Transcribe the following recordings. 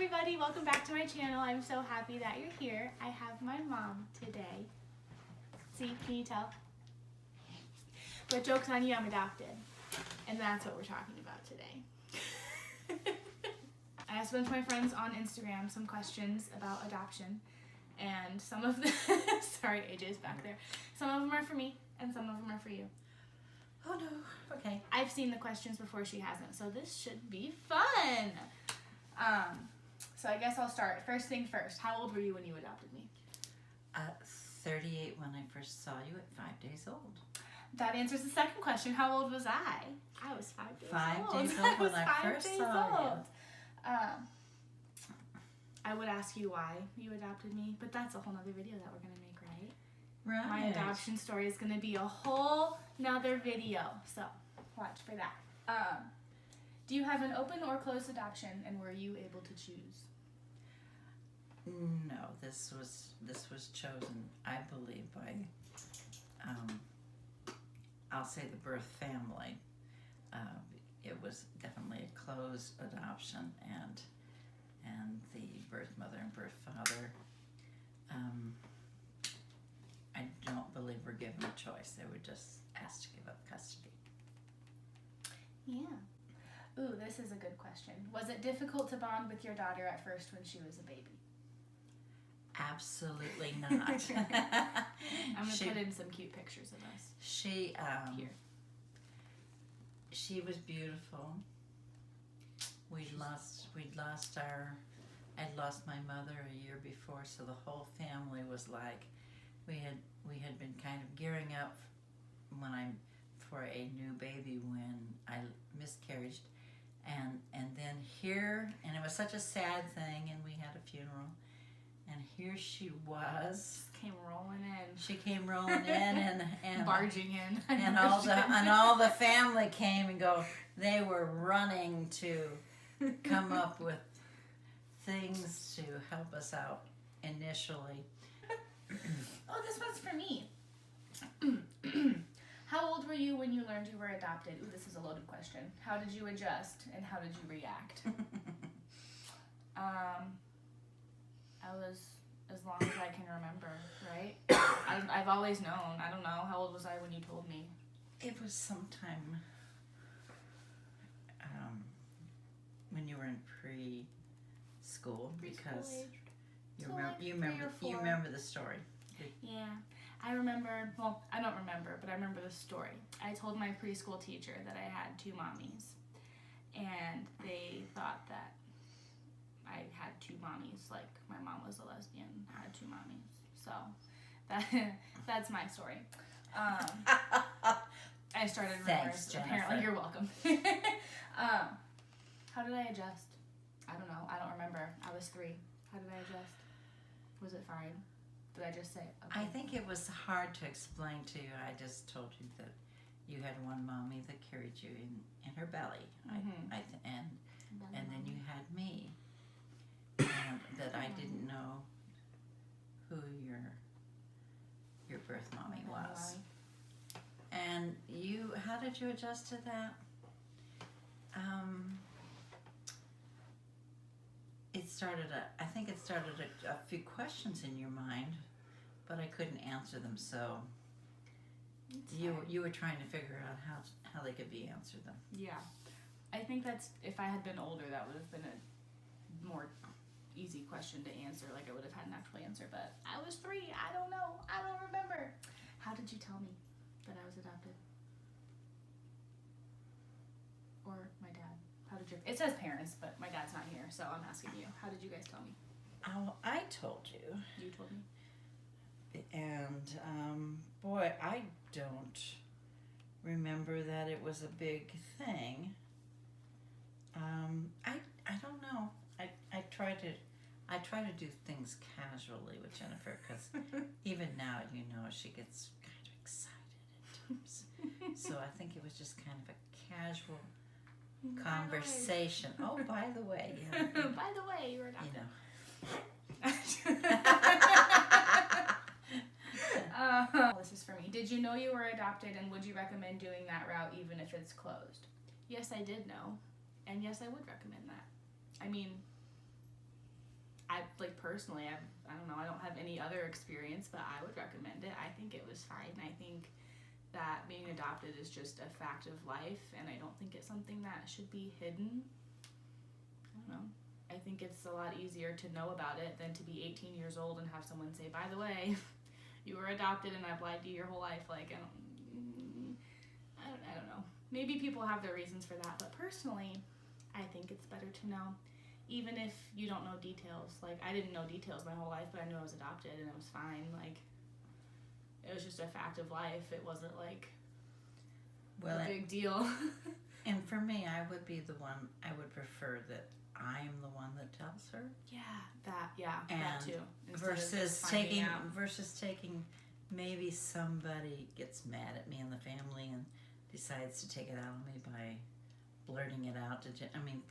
everybody, welcome back to my channel. I'm so happy that you're here. I have my mom today. See, can you tell? But joke's on you, I'm adopted. And that's what we're talking about today. I asked a bunch of my friends on Instagram some questions about adoption. And some of them, sorry, AJ's back there. Some of them are for me and some of them are for you. Oh no, okay. I've seen the questions before, she hasn't, so this should be fun. So I guess I'll start. First thing first, how old were you when you adopted me? 38 when I first saw you at 5 days old. That answers the second question. How old was I? I was 5 days old. 5 days old when I first saw you. I would ask you why you adopted me, but that's a whole nother video that we're going to make, right? Right. My adoption story is going to be a whole nother video, so watch for that. Do you have an open or closed adoption, and were you able to choose? No, this was chosen, I believe, by I'll say the birth family. It was definitely a closed adoption, and the birth mother and birth father, I don't believe were given a choice. They were just asked to give up custody. Yeah. Ooh, this is a good question. Was it difficult to bond with your daughter at first when she was a baby? Absolutely not. I'm going to put in some cute pictures of us. She Here. She was beautiful. I'd lost my mother a year before, so the whole family was like, we had been kind of gearing up for a new baby when I miscarried, and then here, and it was such a sad thing, and we had a funeral, and here she was. Came rolling in. She came rolling in and barging in. And all the family came and go. They were running to come up with things to help us out initially. Oh, this one's for me. How old were you when you learned you were adopted? Ooh, this is a loaded question. How did you adjust and how did you react? I was as long as I can remember, right? I've always known. I don't know. How old was I when you told me? It was sometime when you were in preschool, because you remember the story. Yeah, I remember. Well, I don't remember, but I remember the story. I told my preschool teacher that I had 2 mommies, and they thought that I had 2 mommies, like my mom was a lesbian, I had 2 mommies. So that's my story. I started rumors. Thanks, Jennifer. Apparently, you're welcome. How did I adjust? I don't know. I don't remember. I was 3. How did I adjust? Was it fine? Did I just say okay? I think it was hard to explain to you. I just told you that you had one mommy that carried you in her belly, Mm-hmm. and then you had me, and that I didn't know who your birth mommy was. And how did you adjust to that? I think it started a few questions in your mind, but I couldn't answer them, so you were trying to figure out how they could be answered them. Yeah. I think that's, if I had been older, that would have been a more easy question to answer, like I would have had an actual answer, but I was 3, I don't know, I don't remember. How did you tell me that I was adopted? Or my dad? It says parents, but my dad's not here, so I'm asking you. How did you guys tell me? Oh, I told you. You told me? And, boy, I don't remember that it was a big thing. I don't know. I try to do things casually with Jennifer, because even now, she gets kind of excited at times. So I think it was just kind of a casual conversation. Oh, by the way, yeah. By the way, you were adopted. This is for me. Did you know you were adopted, and would you recommend doing that route even if it's closed? Yes, I did know, and yes, I would recommend that. I mean, personally, I don't know, I don't have any other experience, but I would recommend it. I think it was fine. I think that being adopted is just a fact of life, and I don't think it's something that should be hidden. I don't know. I think it's a lot easier to know about it than to be 18 years old and have someone say, by the way, you were adopted and I've lied to you your whole life. Like, I don't know. Maybe people have their reasons for that, but personally, I think it's better to know. Even if you don't know details. Like, I didn't know details my whole life, but I knew I was adopted and it was fine. Like, it was just a fact of life. It wasn't like a big deal. And for me, I would prefer that I'm the one that tells her. That too. Versus taking, maybe somebody gets mad at me in the family and decides to take it out on me by blurting it out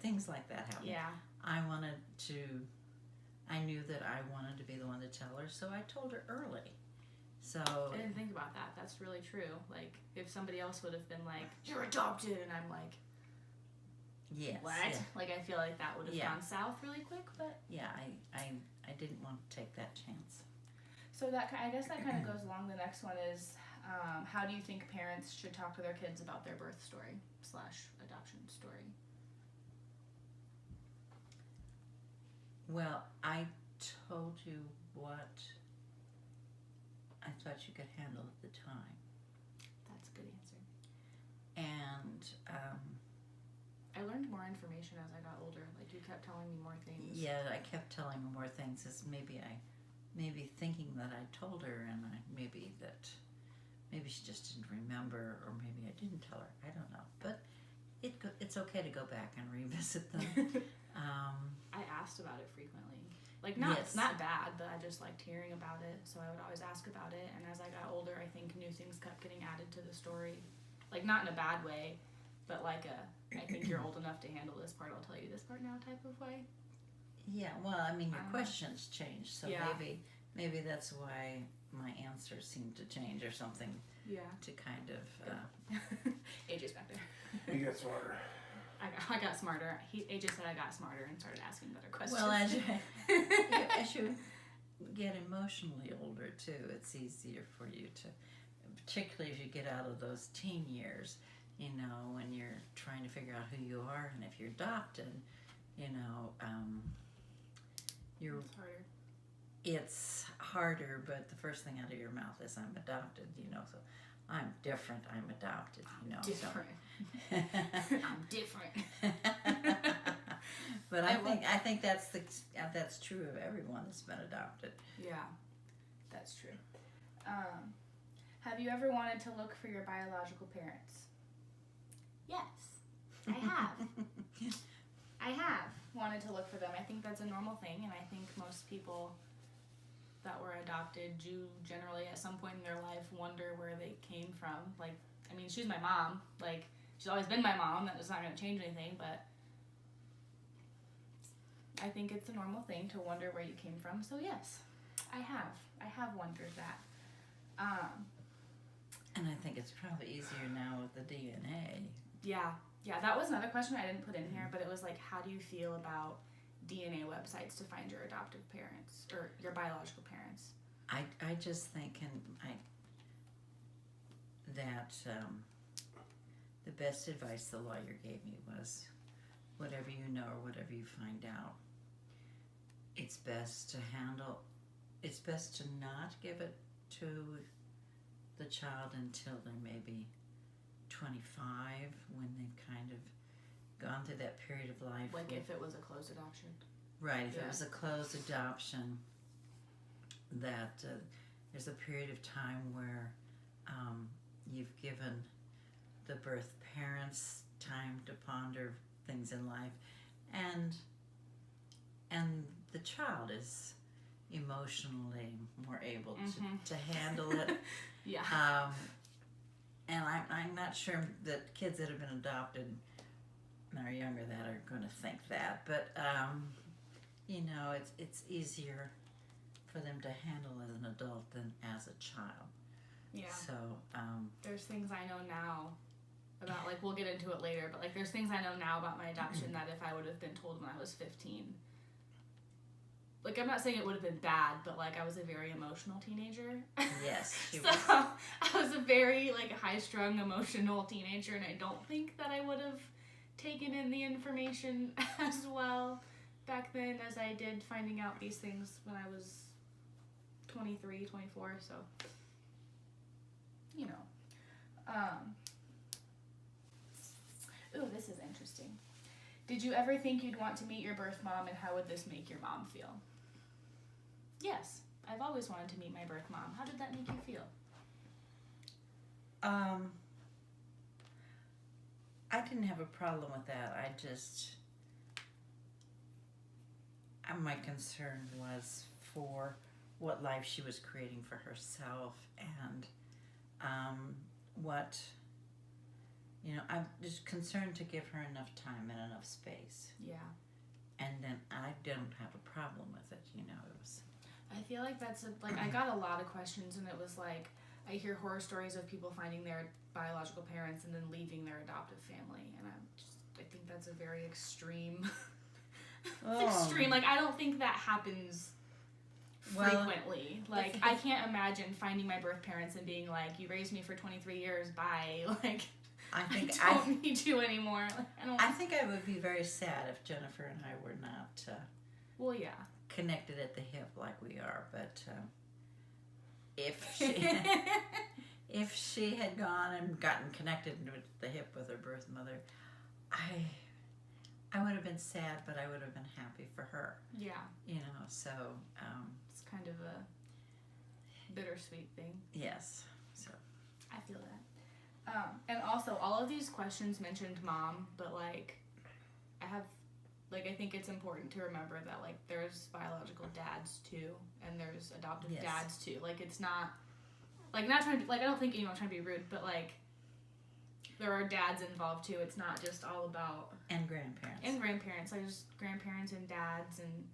things like that happen. Yeah. I knew that I wanted to be the one to tell her, so I told her early. So I didn't think about that. That's really true. Like, if somebody else would have been like, you're adopted, and I'm like, yes, what? Yeah. Like, I feel like that would have gone south really quick, but yeah, I didn't want to take that chance. So I guess that kind of goes along. The next one is, how do you think parents should talk to their kids about their birth story / adoption story? Well, I told you what I thought you could handle at the time. That's a good answer. And I learned more information as I got older. Like, you kept telling me more things. yeah, I kept telling her more things. As maybe thinking that I told her, and maybe she just didn't remember, or maybe I didn't tell her. I don't know, but it's okay to go back and revisit them. I asked about it frequently. Like, not bad, but I just liked hearing about it, so I would always ask about it. And as I got older, I think new things kept getting added to the story. Like, not in a bad way, but like I think you're old enough to handle this part, I'll tell you this part now type of way. Yeah, well, your questions change, so yeah. maybe that's why my answers seem to change or something. Yeah. To kind of. AJ's back there. You get smarter. I got smarter. AJ said I got smarter and started asking better questions. Well, as you get emotionally older too, it's easier for you to, particularly if you get out of those teen years, when you're trying to figure out who you are, and if you're adopted, It's harder. It's harder, but the first thing out of your mouth is I'm adopted, so I'm different, I'm adopted, Different. So. I'm different. But I think that's true of everyone that's been adopted. Yeah, that's true. Have you ever wanted to look for your biological parents? Yes, I have. I have wanted to look for them. I think that's a normal thing, and I think most people that were adopted do generally at some point in their life wonder where they came from. Like, she's my mom. Like, she's always been my mom. That is not going to change anything, but I think it's a normal thing to wonder where you came from. So yes, I have wondered that. And I think it's probably easier now with the DNA. Yeah, that was another question I didn't put in here, but it was like, how do you feel about DNA websites to find your adoptive parents or your biological parents? I just think that the best advice the lawyer gave me was, whatever you know or whatever you find out, it's best to not give it to the child until they're maybe 25, when they've kind of gone through that period of life. Like, if it was a closed adoption. Right, if it was a closed adoption, that there's a period of time where you've given the birth parents time to ponder things in life, and the child is emotionally more able to handle it. Yeah. And I'm not sure that kids that have been adopted and are younger that are going to think that, but it's easier for them to handle as an adult than as a child. Yeah. So there's things I know now about, like, we'll get into it later, but like, there's things I know now about my adoption that if I would have been told when I was 15, like, I'm not saying it would have been bad, but, like, I was a very emotional teenager. Yes, she so, was. I was a very, like, high-strung, emotional teenager, and I don't think that I would have taken in the information as well back then as I did finding out these things when I was 23, 24, so, you know. Ooh, this is interesting. Did you ever think you'd want to meet your birth mom, and how would this make your mom feel? Yes, I've always wanted to meet my birth mom. How did that make you feel? I didn't have a problem with that. My concern was for what life she was creating for herself, and what, I'm just concerned to give her enough time and enough space. Yeah. And then I don't have a problem with it, it was. I feel like I got a lot of questions, and it was like, I hear horror stories of people finding their biological parents and then leaving their adoptive family, and I think that's a very extreme, extreme. Like, I don't think that happens frequently. Like, I can't imagine finding my birth parents and being like, you raised me for 23 years, bye. Like, I don't need you anymore. Like, I think I would be very sad if Jennifer and I were not well, yeah, connected at the hip like we are, but if she had gone and gotten connected at the hip with her birth mother, I would have been sad, but I would have been happy for her. Yeah. So it's kind of a bittersweet thing. Yes. So I feel that. And also, all of these questions mentioned mom, but, like, I think it's important to remember that, like, there's biological dads, too, and there's adoptive dads, too. Like, it's not, like, not trying to, like, I don't think anyone's trying to be rude, but, like, there are dads involved, too. It's not just all about... And grandparents. Like, there's grandparents and dads, and,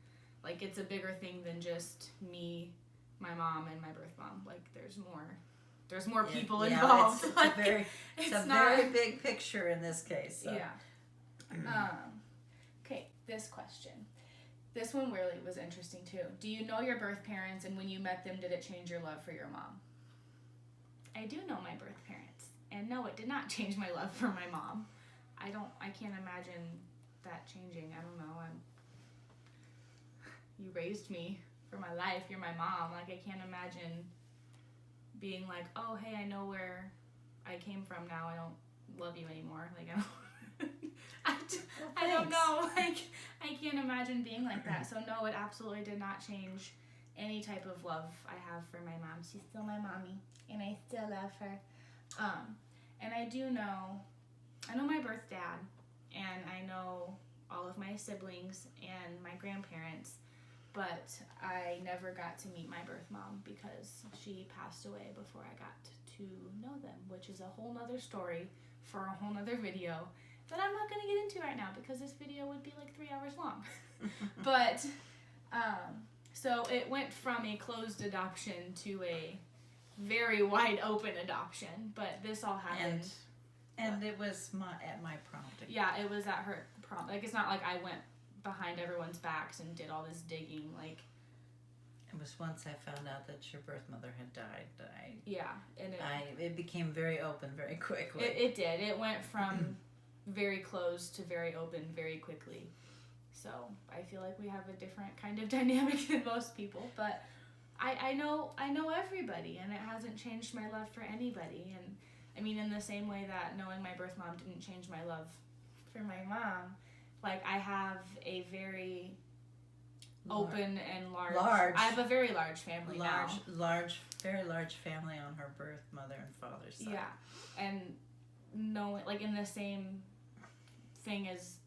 like, it's a bigger thing than just me, my mom, and my birth mom. Like, there's more people involved. It's a very big picture in this case. So. Yeah. Okay, this question. This one really was interesting too. Do you know your birth parents, and when you met them, did it change your love for your mom? I do know my birth parents, and no, it did not change my love for my mom. I can't imagine that changing. I don't know. You raised me for my life. You're my mom. Like, I can't imagine being like, oh, hey, I know where I came from now. I don't love you anymore. Like, I don't know. Like, I can't imagine being like that. So, no, it absolutely did not change any type of love I have for my mom. She's still my mommy, and I still love her. And I know my birth dad, and I know all of my siblings and my grandparents, but I never got to meet my birth mom because she passed away before I got to know them, which is a whole nother story for a whole nother video that I'm not going to get into right now because this video would be like 3 hours long. But, so it went from a closed adoption to a very wide open adoption, but this all happened. And it was at my prompting. Yeah, it was at her prompt. Like, it's not like I went behind everyone's backs and did all this digging. Like, it was once I found out that your birth mother had died. It became very open very quickly. It did. It went from very closed to very open very quickly. So I feel like we have a different kind of dynamic than most people, but I know everybody, and it hasn't changed my love for anybody. And I mean, in the same way that knowing my birth mom didn't change my love for my mom, like, I have a very open and large. I have a very large family now. Very large family on her birth mother and father's side. Yeah, and like, in the same thing as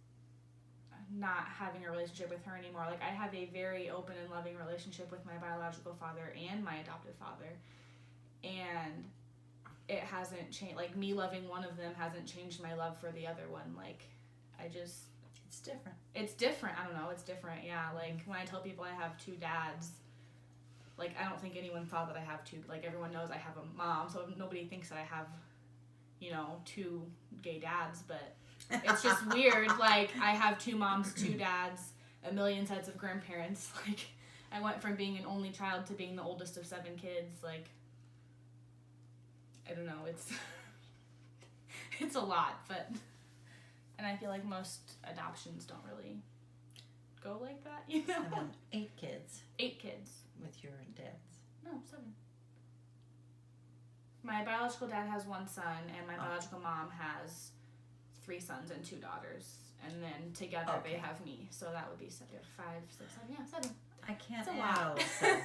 not having a relationship with her anymore. Like, I have a very open and loving relationship with my biological father and my adoptive father, and it hasn't changed. Like, me loving one of them hasn't changed my love for the other one. Like, it's different. It's different. I don't know. It's different. Yeah. Like, when I tell people I have two dads, like, I don't think anyone thought that I have two. Like, everyone knows I have a mom, so nobody thinks that I have, two gay dads. But it's just weird. Like, I have two moms, two dads, a million sets of grandparents. Like, I went from being an only child to being the oldest of 7 kids. Like, I don't know, it's it's a lot, but, and I feel like most adoptions don't really go like that, you know? 8 kids 8 kids. with your dad's. No, 7. My biological dad has 1 son, and my biological mom has 3 sons and 2 daughters. And then together they have me, so that would be 7, 5, 6, 7, yeah, 7. I can't It's a add lot. all 7.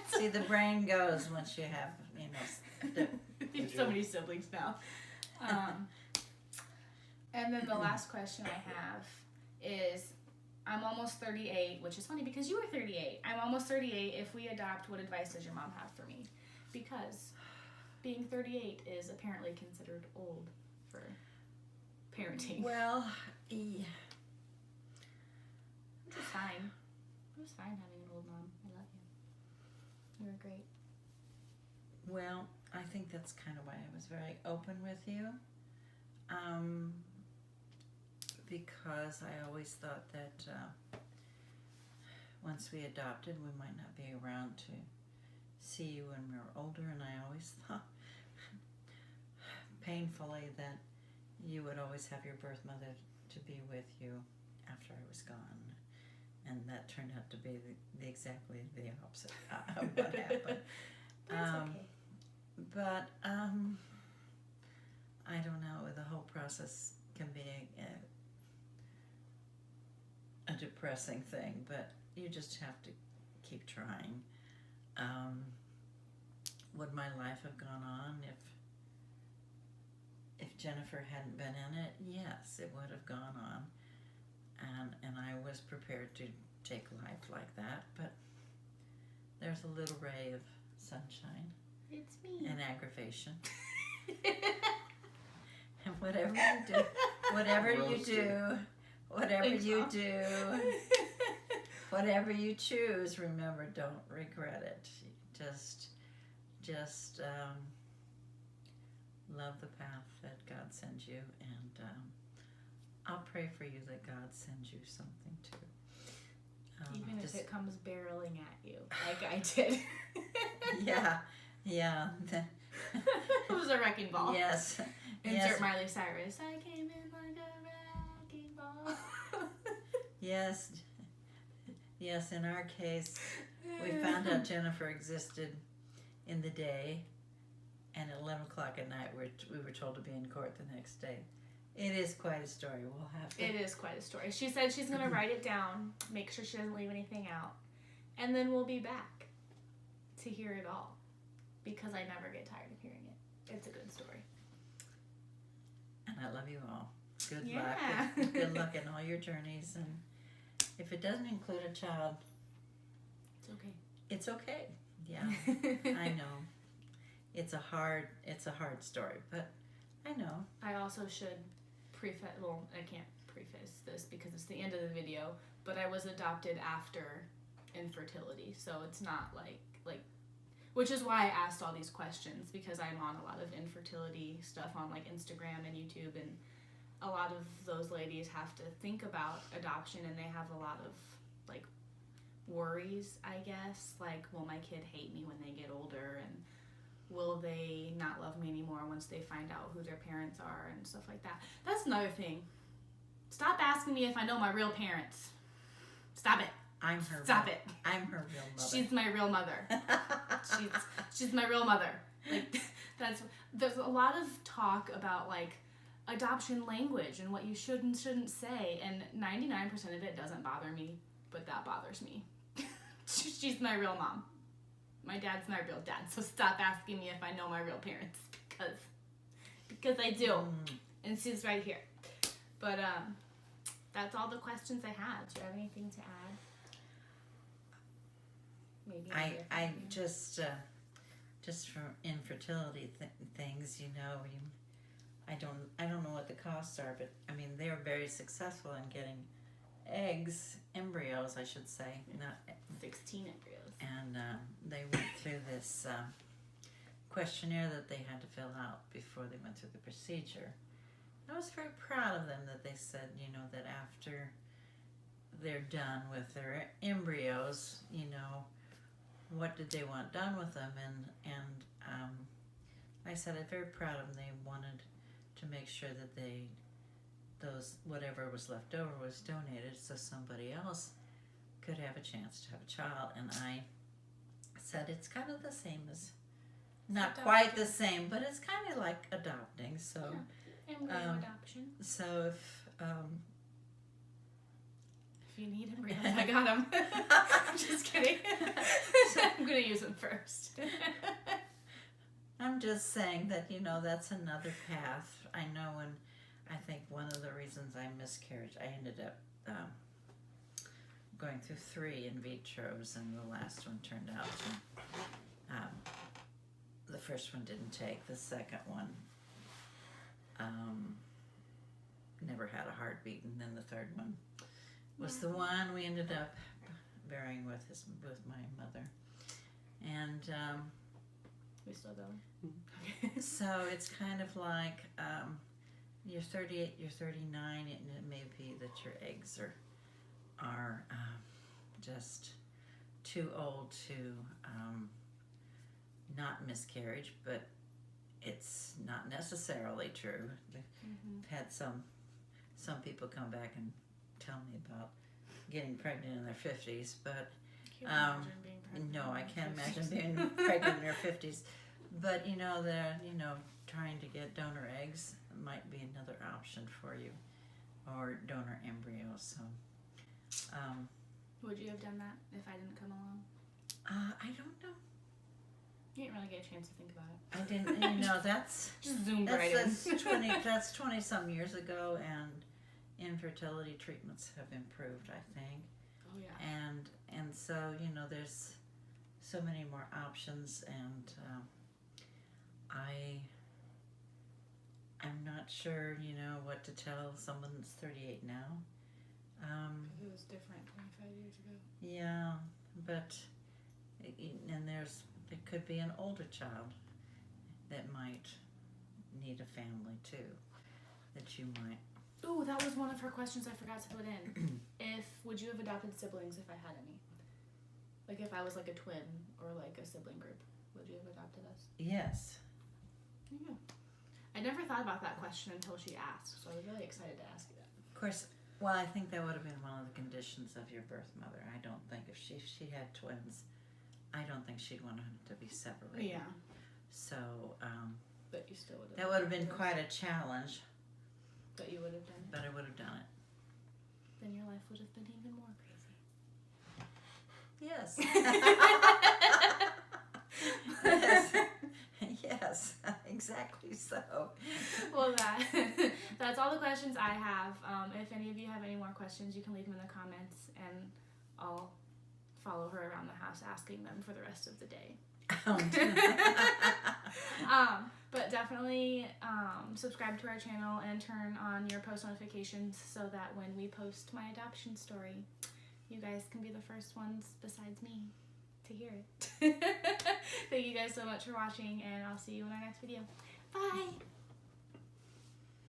See, the brain goes once you have, There's so many siblings now. And then the last question I have is, I'm almost 38, which is funny because you were 38. I'm almost 38. If we adopt, what advice does your mom have for me? Because being 38 is apparently considered old for parenting. Well, yeah. Which is fine. It was fine having an old mom. I love you. You were great. Well, I think that's kind of why I was very open with you. Because I always thought that once we adopted, we might not be around to see you when we were older, and I always thought painfully that you would always have your birth mother to be with you after I was gone, and that turned out to be exactly the opposite of what happened. That's okay. But I don't know, the whole process can be a depressing thing, but you just have to keep trying. Would my life have gone on if Jennifer hadn't been in it? Yes, it would have gone on, and I was prepared to take life like that, but there's a little ray of sunshine. It's me. And aggravation. And whatever you do, whatever you choose, remember, don't regret it. Just love the path that God sends you, and I'll pray for you that God sends you something too. Even if it comes barreling at you, like I did. Yeah. It was a wrecking ball. Yes. Insert Miley Cyrus. I came in like a wrecking ball. Yes, in our case, we found out Jennifer existed in the day, and at 11 o'clock at night we were told to be in court the next day. It is quite a story. We'll have to. It is quite a story. She said she's going to write it down, make sure she doesn't leave anything out, and then we'll be back to hear it all, because I never get tired of hearing it. It's a good story. And I love you all. Good Yeah. luck. Good luck in all your journeys, and if it doesn't include a child, It's okay. it's okay. Yeah, I know. It's a hard story, but I know. I also should I can't preface this because it's the end of the video, but I was adopted after infertility, so it's not like, which is why I asked all these questions, because I'm on a lot of infertility stuff on like Instagram and YouTube, and a lot of those ladies have to think about adoption, and they have a lot of like worries, I guess, like, will my kid hate me when they get older, and will they not love me anymore once they find out who their parents are and stuff like that. That's another thing. Stop asking me if I know my real parents. Stop it. I'm her Stop it. I'm her real mother. She's my real mother. she's my real mother. Like, there's a lot of talk about like adoption language and what you should and shouldn't say, and 99% of it doesn't bother me, but that bothers me. She's my real mom. My dad's my real dad, so stop asking me if I know my real parents, because I do, and she's right here. But that's all the questions I had. Do you have anything to add? Maybe I just for infertility things, I don't know what the costs are, but I mean they're very successful in getting embryos, I should say, not 16 embryos. And they went through this questionnaire that they had to fill out before they went through the procedure. I was very proud of them that they said, that after they're done with their embryos, what did they want done with them? And I said I'm very proud of them. They wanted to make sure that whatever was left over was donated so somebody else could have a chance to have a child. And I said it's kind of the same as, not quite the same, but it's kind of like adopting. So, embryo adoption. So if you need embryos, I got them. I'm just kidding. I'm gonna use them first. I'm just saying that that's another path. I know I think one of the reasons I miscarried, I ended up going through 3 in vitros, and the last one turned out to, the first one didn't take, the second one never had a heartbeat, and then the third one was the one we ended up burying with my mother. And we still going? so it's kind of like you're 38, you're 39, and it may be that your eggs are just too old to not miscarriage, but it's not necessarily true. I've had some people come back and tell me about getting pregnant in their 50s, but no, I can't imagine being pregnant in their 50s. But trying to get donor eggs might be another option for you, or donor embryos. So, would you have done that if I didn't come along? I don't know. You didn't really get a chance to think about it. I didn't. That's just zoomed right in. That's 20 some years ago, and infertility treatments have improved, I think. Oh yeah. And so there's so many more options, and I'm not sure what to tell someone that's 38 now. It was different 25 years ago. Yeah, but it could be an older child that might need a family too, that you might. Ooh, that was one of her questions I forgot to put in. Would you have adopted siblings if I had any? Like if I was like a twin or like a sibling group, would you have adopted us? Yes. Yeah. I never thought about that question until she asked, so I was really excited to ask you that. Of course, well, I think that would have been one of the conditions of your birth mother. I don't think if she had twins, I don't think she'd want them to be separated. Yeah. So, but you still would have. That would have been quite a challenge. But you would have done it. But I would have done it. Then your life would have been even more crazy. Yes. Yes. Yes, exactly so. Well, that's all the questions I have. If any of you have any more questions, you can leave them in the comments, and I'll follow her around the house asking them for the rest of the day. But definitely subscribe to our channel and turn on your post notifications so that when we post my adoption story, you guys can be the first ones besides me to hear it. Thank you guys so much for watching, and I'll see you in our next video. Bye!